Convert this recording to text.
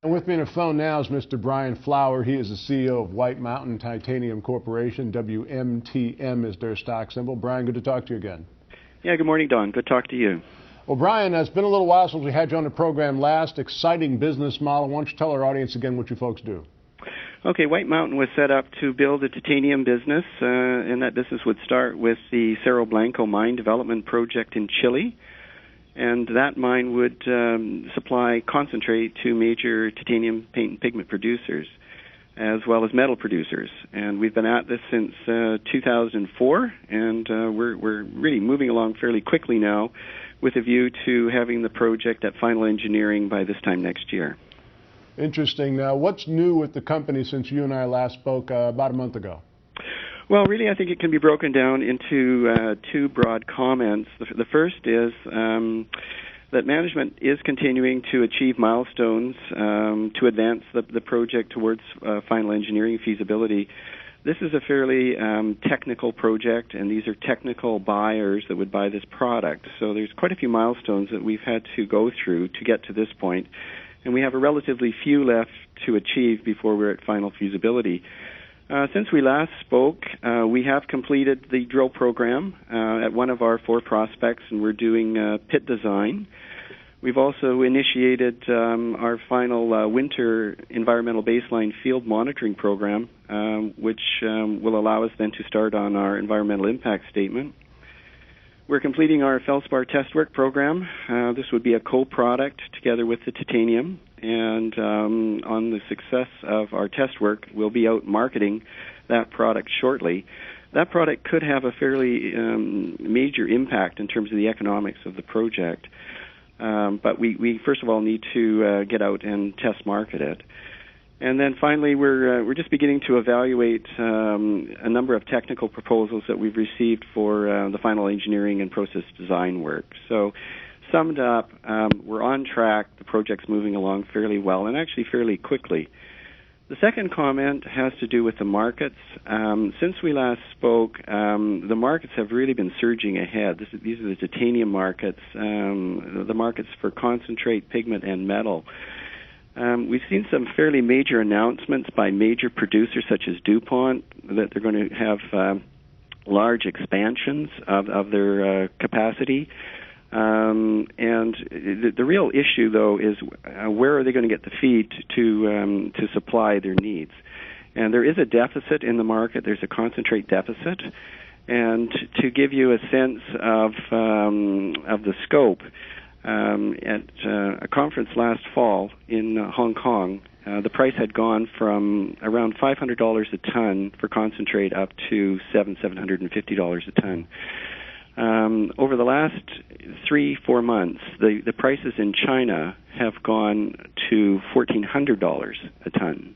And with me on the phone now is Mr. Brian Flower. He is the CEO of White Mountain Titanium Corporation. WMTM is their stock symbol. Brian, good to talk to you again. Yeah, good morning, Don. Good to talk to you. Well, Brian, it's been a little while since we had you on the program last. Exciting business model. Why don't you tell our audience again what you folks do? Okay, White Mountain was set up to build a titanium business, and that business would start with the Cerro Blanco mine development project in Chile. And that mine would supply concentrate to major titanium paint and pigment producers, as well as metal producers. And we've been at this since 2004, and we're really moving along fairly quickly now with a view to having the project at final engineering by this time next year. Interesting. Now, what's new with the company since you and I last spoke about a month ago? Well, really, I think it can be broken down into two broad comments. The first is that management is continuing to achieve milestones to advance the project towards final engineering feasibility. This is a fairly technical project, and these are technical buyers that would buy this product. So there's quite a few milestones that we've had to go through to get to this point, and we have a relatively few left to achieve before we're at final feasibility. Since we last spoke, we have completed the drill program at one of our 4 prospects, and we're doing pit design. We've also initiated our final winter environmental baseline field monitoring program, which will allow us then to start on our environmental impact statement. We're completing our feldspar test work program. This would be a co-product together with the titanium. And on the success of our test work, we'll be out marketing that product shortly. That product could have a fairly major impact in terms of the economics of the project. But we first of all need to get out and test market it. And then finally, we're just beginning to evaluate a number of technical proposals that we've received for the final engineering and process design work. So summed up, we're on track. The project's moving along fairly well and actually fairly quickly. The second comment has to do with the markets. Since we last spoke, the markets have really been surging ahead. These are the titanium markets, the markets for concentrate, pigment, and metal. We've seen some fairly major announcements by major producers such as DuPont that they're going to have large expansions of their capacity. And the real issue, though, is where are they going to get the feed to supply their needs? And there is a deficit in the market. There's a concentrate deficit. And to give you a sense of the scope, at a conference last fall in Hong Kong, the price had gone from around $500 a ton for concentrate up to $750 a ton. Over the last 3-4 months, the prices in China have gone to $1,400 a ton.